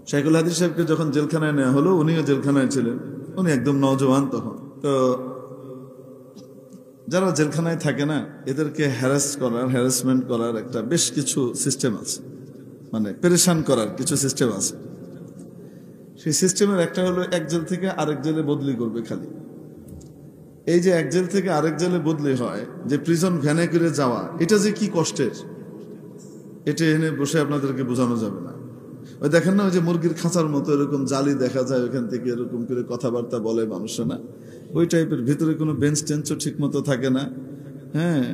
শাইখুল হাদিস সাহেবকে যখন জেলখানায় নেওয়া হলো, উনিও জেলখানায় ছিলেন, উনি একদম নওজোয়ান তখন। তো যারা জেলখানায় থাকে না, এদেরকে হ্যারাসমেন্ট করার একটা বেশ কিছু সিস্টেম আছে, মানে পেরেশান করার কিছু সিস্টেম আছে। সেই সিস্টেমের একটা হলো এক জেল থেকে আরেক জেলে বদলি করবে খালি। এই যে এক জেল থেকে আরেক জেলে বদলি হয়, যে প্রিজন ভ্যানে করে যাওয়া, এটা যে কি কষ্টের, এটা এনে বসে আপনাদেরকে বোঝানো যাবে না। ওই দেখেন না, ওই যে মুরগির খাঁচার মতো এরকম জালি দেখা যায়, ওইখান থেকে এরকম করে কথাবার্তা বলে মানুষ না, ওই টাইপের। ভিতরে কোনো বেঞ্চ টেঞ্চও ঠিক মতো থাকে না, হ্যাঁ,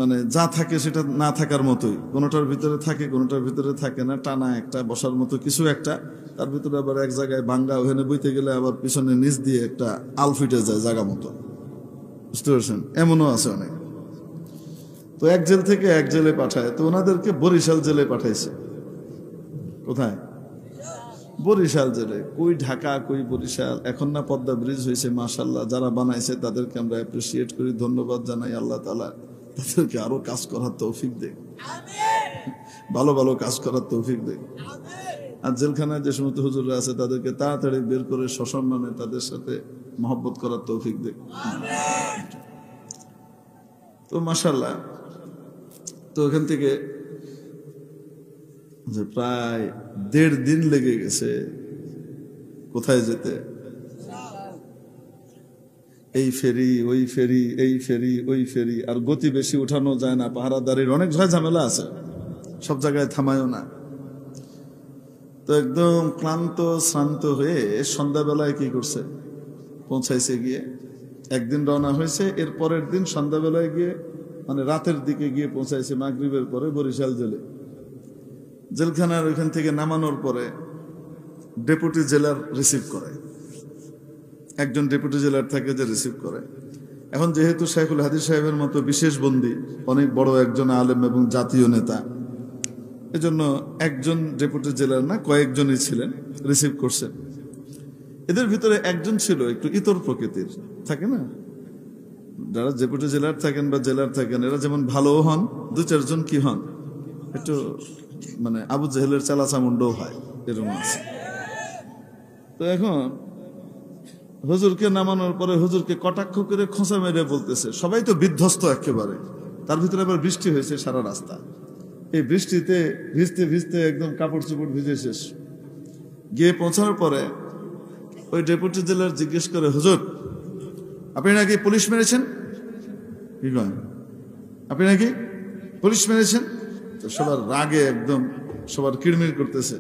মানে যা থাকে সেটা না থাকার মতোই, কোনোটার ভিতরে থাকে কোনোটার ভিতরে থাকে না, টানা একটা বসার মতো কিছু একটা, তার ভিতরে আবার এক জায়গায় ভাঙ্গা, ওখানে বইতে গেলে আবার পিছনে নিচ দিয়ে একটা আল ফিটে যায় জায়গা মতো, বুঝতে পারছেন? এমনও আছে অনেক। তো এক জেল থেকে এক জেলে পাঠায়, তো ওনাদেরকে বরিশাল জেলে পাঠাইছে। কোথায়? বরিশাল জেলে। কই ঢাকা, কই বরিশাল। এখন না পদ্মা ব্রিজ হয়েছে, মাশাআল্লাহ, যারা বানাইছে তাদেরকে আমরা অ্যাপ্রিসিয়েট করি, ধন্যবাদ জানাই। আল্লাহ তাআলা তাদেরকে আরো কাজ করার তৌফিক দেন, ভালো ভালো কাজ করার তৌফিক দেন। আর জেলখানায় যে সমস্ত হুজুররা আছে তাদেরকে তাড়াতাড়ি বের করে সসম্মানে তাদের সাথে মহব্বত করার তৌফিক দেন। তো মাশাআল্লাহ, তো ওখান থেকে যে প্রায় 1.5 দিন লেগে গেছে কোথায় যেতে, এই ফেরি ওই ফেরি, এই ফেরি ওই ফেরি, আর গতি বেশি উঠানো যায় না, পাহারাদারির অনেক ঝামেলা আছে, সব জায়গায় থামায়ও না। তো একদম ক্লান্ত শ্রান্ত হয়ে সন্ধ্যাবেলায় কি করছে, পৌঁছাইছে গিয়ে। একদিন রওনা হয়েছে, এর পরের দিন সন্ধ্যাবেলায় গিয়ে, মানে রাতের দিকে গিয়ে পৌঁছাইছে মাগরিবের পরে বরিশাল জেলে। জেলখানার ওইখান থেকে নামানোর পরে ডেপুটি জেলার রিসিভ করে, একজন ডেপুটি জেলার থাকে যে রিসিভ করে। এখন যেহেতু শাইখুল হাদিস সাহেবের মতো বিশেষ বন্দী, অনেক বড় একজন আলেম এবং জাতীয় নেতা, এজন্য একজন ডেপুটি জেলার না, কয়েকজনই ছিলেন, রিসিভ করছেন। এদের ভিতরে একজন ছিল একটু ইতর প্রকৃতির, থাকে না, যারা ডেপুটি জেলার থাকেন বা জেলার থাকেন, এরা যেমন ভালো হন, 2-4 জন কি হন, একটু মানে আবু জেহেলের চালাচামুন্ডও হয়, এরকম আছে। তো এখন হুজুরকে নামানোর পরে হুজুরকে কটাক্ষ করে খোঁচা মেরে বলতেছে, সবাই তো বিধ্বস্ত একেবারে। তার ভিতরে আবার বৃষ্টি হয়েছে সারা রাস্তা, এই বৃষ্টিতে ভিজতে ভিজতে একদম কাপড় চোপড় ভিজে শেষ। গিয়ে পৌঁছানোর পরে ওই ডেপুটি জেলার জিজ্ঞেস করে, হুজুর আপনি নাকি পুলিশ মেরেছেন? কি কয়, আপনি নাকি পুলিশ মেরেছেন? তো সবার রাগে একদম সবার কিড়মিড় করতেছে।